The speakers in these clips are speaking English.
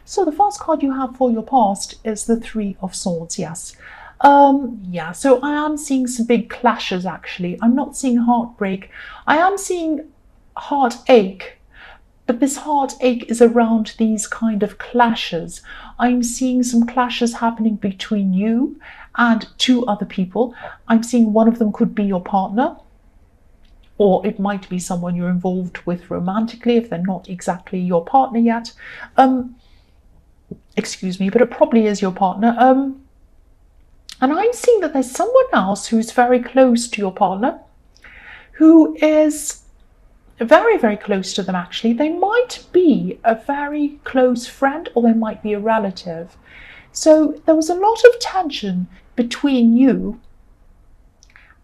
So the first card you have for your past is the Three of Swords, yes. Yeah, so I am seeing some big clashes actually. I'm not seeing heartbreak. I am seeing heartache, but this heartache is around these kind of clashes. I'm seeing some clashes happening between you and two other people. I'm seeing one of them could be your partner, or it might be someone you're involved with romantically if they're not exactly your partner yet. Excuse me, but it probably is your partner. And I'm seeing that there's someone else who's very close to your partner, who is very, very close to them actually. They might be a very close friend, or they might be a relative. So there was a lot of tension between you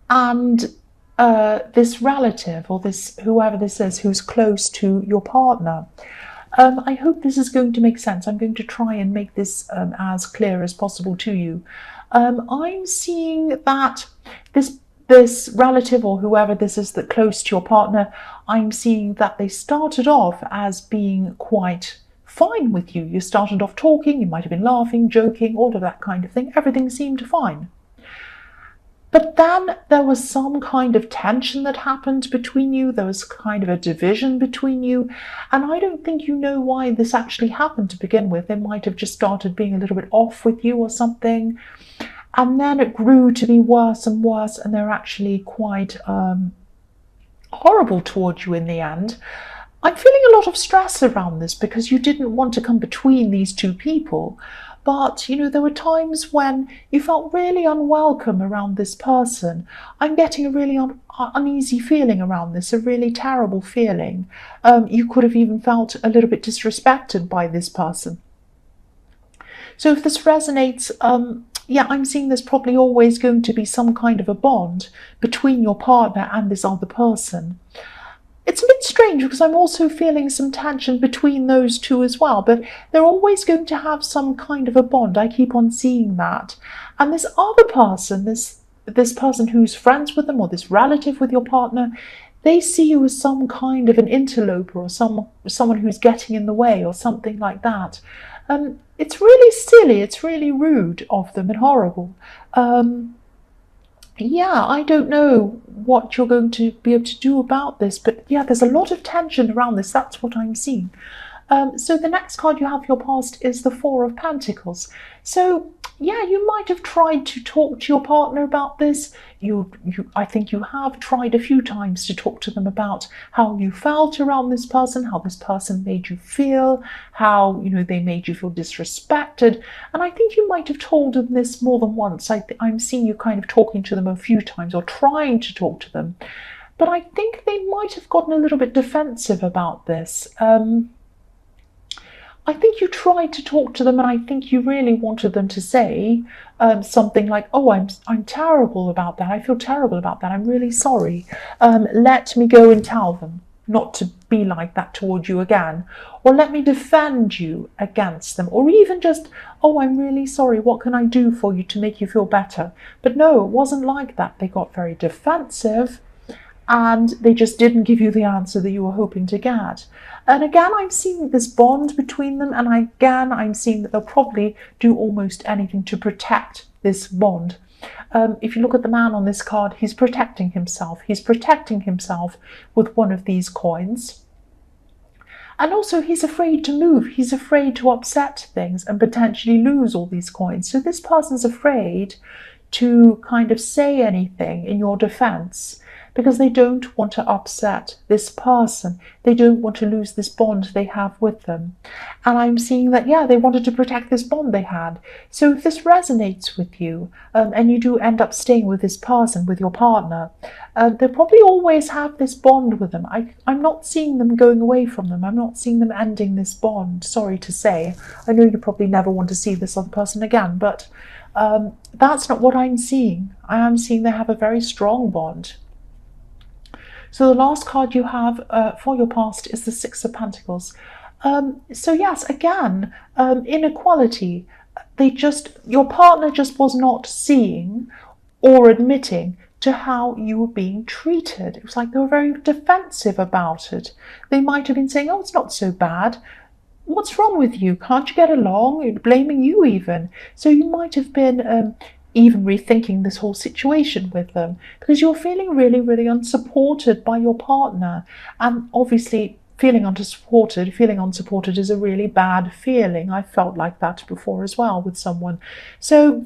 and this relative, or this whoever this is who's close to your partner. I hope this is going to make sense. I'm going to try and make this as clear as possible to you. I'm seeing that this relative, or whoever this is that close to your partner, I'm seeing that they started off as being quite fine with you. You started off talking, you might have been laughing, joking, all of that kind of thing. Everything seemed fine. But then there was some kind of tension that happened between you. There was kind of a division between you. And I don't think you know why this actually happened to begin with. They might have just started being a little bit off with you or something. And then it grew to be worse and worse. And they're actually quite horrible towards you in the end. I'm feeling a lot of stress around this because you didn't want to come between these two people. But, you know, there were times when you felt really unwelcome around this person. I'm getting a really uneasy feeling around this, a really terrible feeling. You could have even felt a little bit disrespected by this person. So if this resonates, yeah, I'm seeing there's probably always going to be some kind of a bond between your partner and this other person. It's a bit strange because I'm also feeling some tension between those two as well, but they're always going to have some kind of a bond. I keep on seeing that. And this other person, this person who's friends with them, or this relative with your partner, they see you as some kind of an interloper, or someone who's getting in the way or something like that. It's really silly, it's really rude of them and horrible. Yeah, I don't know what you're going to be able to do about this, but yeah, there's a lot of tension around this. That's what I'm seeing. So the next card you have for your past is the Four of Pentacles. So yeah, you might have tried to talk to your partner about this. I think you have tried a few times to talk to them about how you felt around this person, how this person made you feel, how, you know, they made you feel disrespected. And I think you might have told them this more than once. I'm seeing you kind of talking to them a few times, or trying to talk to them. But I think they might have gotten a little bit defensive about this. I think you tried to talk to them, and I think you really wanted them to say something like, oh, I'm terrible about that. I feel terrible about that. I'm really sorry. Let me go and tell them not to be like that toward you again. Or let me defend you against them. Or even just, oh, I'm really sorry. What can I do for you to make you feel better? But no, it wasn't like that. They got very defensive, and they just didn't give you the answer that you were hoping to get. And again, I'm seeing this bond between them, and again, I'm seeing that they'll probably do almost anything to protect this bond. If you look at the man on this card, he's protecting himself. He's protecting himself with one of these coins. And also, he's afraid to move. He's afraid to upset things and potentially lose all these coins. So this person's afraid to kind of say anything in your defense, because they don't want to upset this person. They don't want to lose this bond they have with them. And I'm seeing that, yeah, they wanted to protect this bond they had. So if this resonates with you, and you do end up staying with this person, with your partner, they'll probably always have this bond with them. I'm not seeing them going away from them. I'm not seeing them ending this bond, sorry to say. I know you probably never want to see this other person again, but that's not what I'm seeing. I am seeing they have a very strong bond. So the last card you have for your past is the Six of Pentacles. So yes, again, inequality. Your partner just was not seeing or admitting to how you were being treated. It was like they were very defensive about it. They might have been saying, oh, it's not so bad. what's wrong with you? Can't you get along? Blaming you even. So you might have been even rethinking this whole situation with them because you're feeling really, really unsupported by your partner. And obviously, feeling unsupported is a really bad feeling. I felt like that before as well with someone. So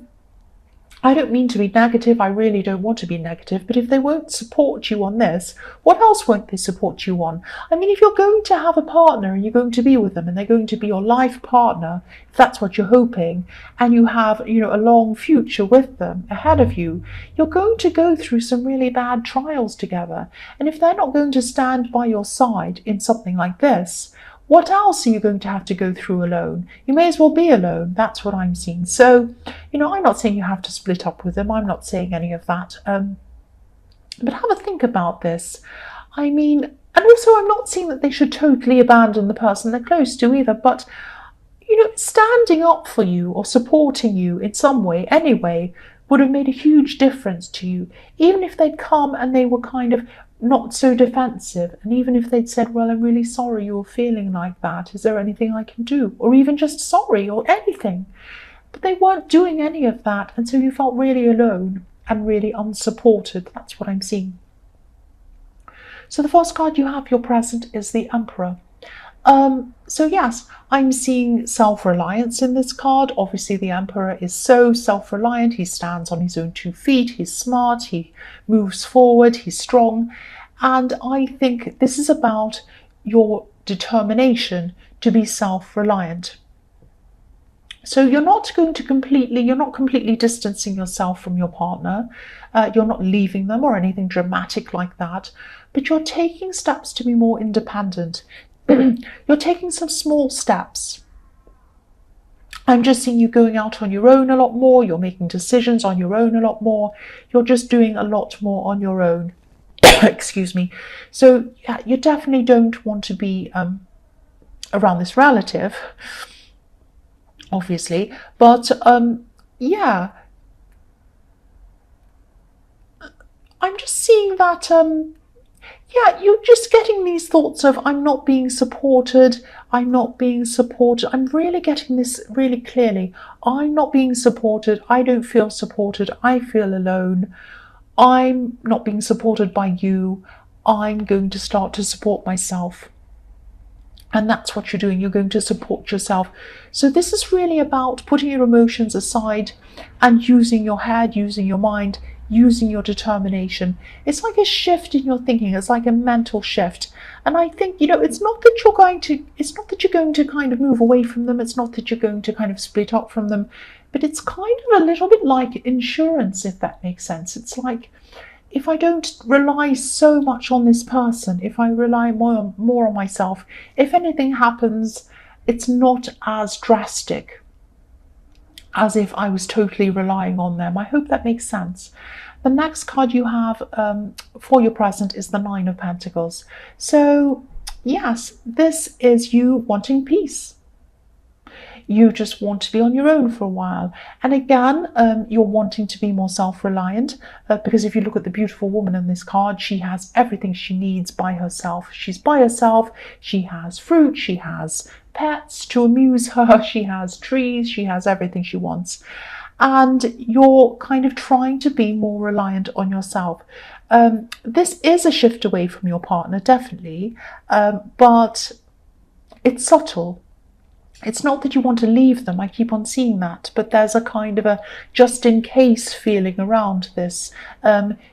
I don't mean to be negative, I really don't want to be negative, but if they won't support you on this, what else won't they support you on? I mean, if you're going to have a partner and you're going to be with them and they're going to be your life partner, if that's what you're hoping, and you have, a long future with them ahead of you, you're going to go through some really bad trials together. And if they're not going to stand by your side in something like this, what else are you going to have to go through alone? You may as well be alone. That's what I'm seeing. So, I'm not saying you have to split up with them. I'm not saying any of that. But have a think about this. I mean, and also I'm not saying that they should totally abandon the person they're close to either. But, standing up for you or supporting you in some way, anyway, would have made a huge difference to you. Even if they'd come and they were kind of not so defensive, and even if they'd said, well, I'm really sorry you're feeling like that, is there anything I can do? Or even just sorry or anything. But they weren't doing any of that, and so you felt really alone and really unsupported. That's what I'm seeing. So the first card you have, your present, is the Emperor. So yes, I'm seeing self-reliance in this card. Obviously, the Emperor is so self-reliant. He stands on his own 2 feet. He's smart. He moves forward. He's strong. And I think this is about your determination to be self-reliant. So you're not completely distancing yourself from your partner. You're not leaving them or anything dramatic like that. But you're taking steps to be more independent. You're taking some small steps. I'm just seeing you going out on your own a lot more. You're making decisions on your own a lot more. You're just doing a lot more on your own. Excuse me. So yeah, you definitely don't want to be around this relative, obviously. But yeah, I'm just seeing that yeah, you're just getting these thoughts of, I'm not being supported. I'm really getting this really clearly. I'm not being supported. I don't feel supported. I feel alone. I'm not being supported by you. I'm going to start to support myself. And that's what you're doing. You're going to support yourself. So this is really about putting your emotions aside and using your head, using your mind, using your determination. It's like a shift in your thinking. It's like a mental shift. And I think, it's not that you're going to kind of move away from them. It's not that you're going to kind of split up from them. But it's kind of a little bit like insurance, if that makes sense. It's like, if I don't rely so much on this person, if I rely more on myself, if anything happens, it's not as drastic as if I was totally relying on them. I hope that makes sense. The next card you have for your present is the Nine of Pentacles. So yes, this is you wanting peace. You just want to be on your own for a while. And again, you're wanting to be more self-reliant because if you look at the beautiful woman in this card, she has everything she needs by herself. She's by herself. She has fruit. She has pets to amuse her. She has trees. She has everything she wants. And you're kind of trying to be more reliant on yourself. This is a shift away from your partner, definitely, but it's subtle. It's not that you want to leave them, I keep on seeing that, but there's a kind of a just-in-case feeling around this.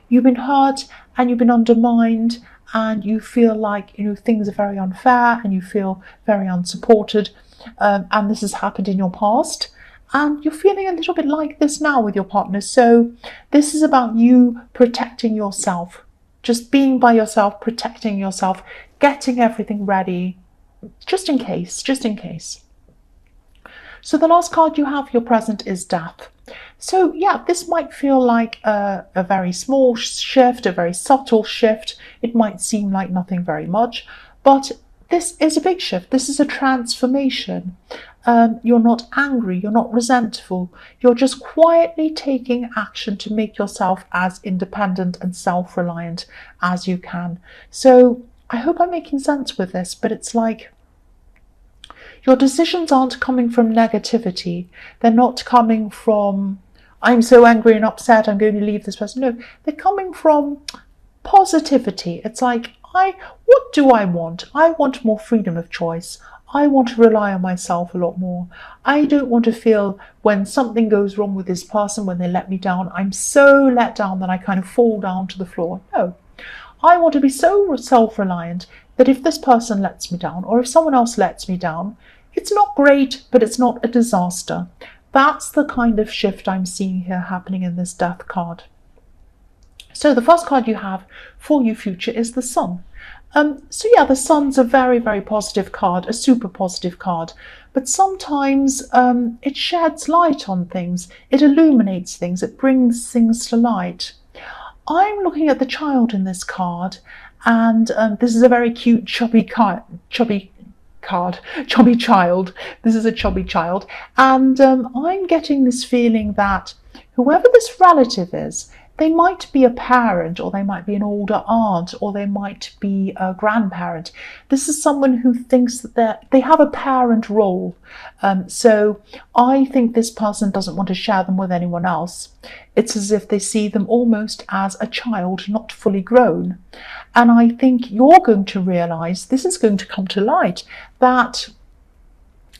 You've been hurt and you've been undermined and you feel like, things are very unfair and you feel very unsupported, and this has happened in your past. And you're feeling a little bit like this now with your partner. So this is about you protecting yourself, just being by yourself, protecting yourself, getting everything ready, just in case. So the last card you have, your present, is Death. So yeah, this might feel like a very small shift, a very subtle shift. It might seem like nothing very much, but this is a big shift. This is a transformation. You're not angry, you're not resentful. You're just quietly taking action to make yourself as independent and self-reliant as you can. So I hope I'm making sense with this, but it's like Your decisions aren't coming from negativity. They're not coming from, I'm so angry and upset, I'm going to leave this person. No, they're coming from positivity. It's like, what do I want? I want more freedom of choice. I want to rely on myself a lot more. I don't want to feel when something goes wrong with this person, when they let me down, I'm so let down that I kind of fall down to the floor. No, I want to be so self-reliant that if this person lets me down, or if someone else lets me down, it's not great, but it's not a disaster. That's the kind of shift I'm seeing here happening in this death card. So the first card you have for your future is the Sun. So yeah, the Sun's a very, very positive card, a super positive card. But sometimes it sheds light on things. It illuminates things. It brings things to light. I'm looking at the child in this card, and this is a very cute, chubby child. This is a chubby child. And I'm getting this feeling that whoever this relative is, they might be a parent, or they might be an older aunt, or they might be a grandparent. This is someone who thinks that they have a parent role. So I think this person doesn't want to share them with anyone else. It's as if they see them almost as a child, not fully grown. And I think you're going to realize, this is going to come to light, that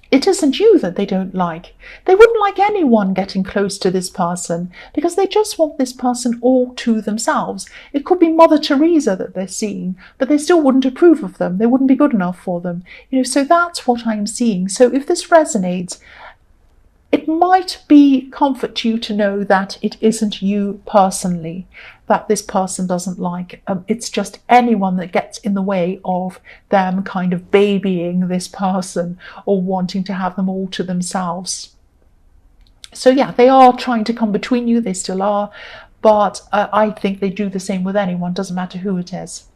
it isn't you that they don't like. They wouldn't like anyone getting close to this person because they just want this person all to themselves. It could be Mother Teresa that they're seeing, but they still wouldn't approve of them. They wouldn't be good enough for them. So that's what I'm seeing. So if this resonates, it might be comfort to you to know that it isn't you personally that this person doesn't like. It's just anyone that gets in the way of them kind of babying this person or wanting to have them all to themselves. So yeah, they are trying to come between you. They still are. But I think they do the same with anyone. Doesn't matter who it is.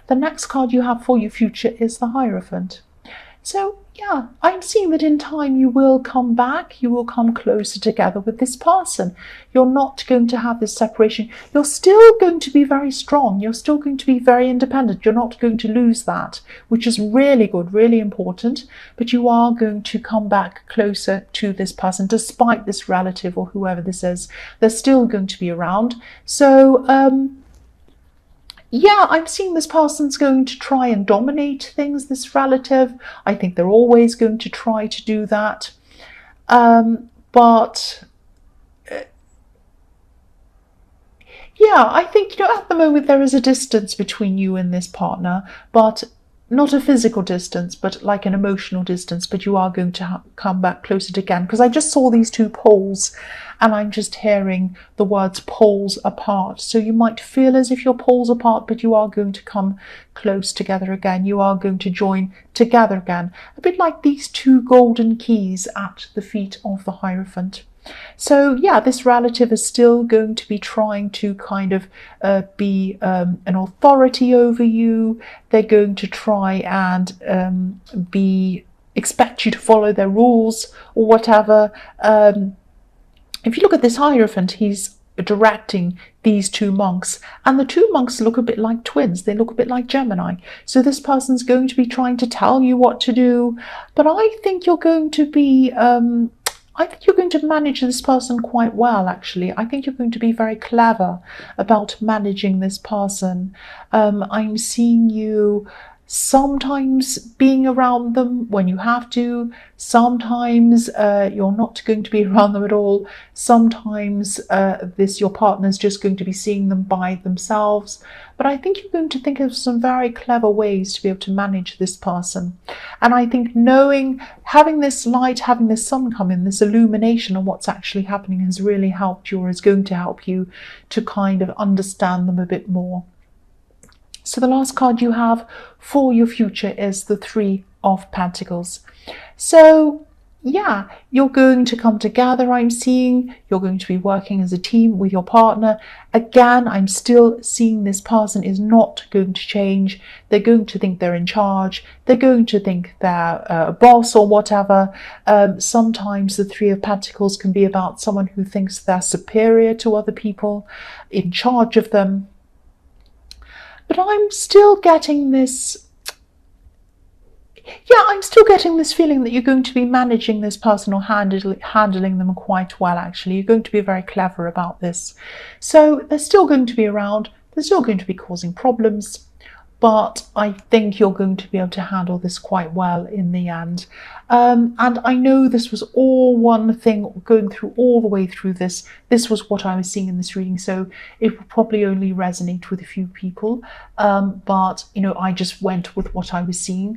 The next card you have for your future is the Hierophant. So yeah, I'm seeing that in time you will come back, you will come closer together with this person. You're not going to have this separation. You're still going to be very strong. You're still going to be very independent. You're not going to lose that, which is really good, really important. But you are going to come back closer to this person, despite this relative or whoever this is. They're still going to be around. So, yeah, I'm seeing this person's going to try and dominate things, this relative. I think they're always going to try to do that. But yeah, I think, at the moment there is a distance between you and this partner, but not a physical distance, but like an emotional distance. But you are going to come back closer again, because I just saw these two poles and I'm just hearing the words poles apart. So you might feel as if you're poles apart, but you are going to come close together again. You are going to join together again. A bit like these two golden keys at the feet of the Hierophant. So yeah, this relative is still going to be trying to kind of be an authority over you. They're going to try and expect you to follow their rules or whatever. If you look at this Hierophant, he's directing these two monks, and the two monks look a bit like twins. They look a bit like Gemini. So this person's going to be trying to tell you what to do, but I think you're going to be I think you're going to manage this person quite well, actually. I think you're going to be very clever about managing this person. I'm seeing you sometimes being around them when you have to. Sometimes you're not going to be around them at all. Sometimes your partner's just going to be seeing them by themselves. But I think you're going to think of some very clever ways to be able to manage this person. And I think having this light, having this sun come in, this illumination on what's actually happening has really helped you, or is going to help you to kind of understand them a bit more. So the last card you have for your future is the Three of Pentacles. So yeah, you're going to come together, I'm seeing. You're going to be working as a team with your partner. Again, I'm still seeing this person is not going to change. They're going to think they're in charge. They're going to think they're a boss or whatever. Sometimes the Three of Pentacles can be about someone who thinks they're superior to other people, in charge of them. But I'm still getting this, Yeah, I'm still getting this feeling that you're going to be managing this person or handling them quite well, actually. You're going to be very clever about this. So they're still going to be around, they're still going to be causing problems, but I think you're going to be able to handle this quite well in the end. And I know this was all one thing going through all the way through this. This was what I was seeing in this reading, so it will probably only resonate with a few people. But, you know, I just went with what I was seeing.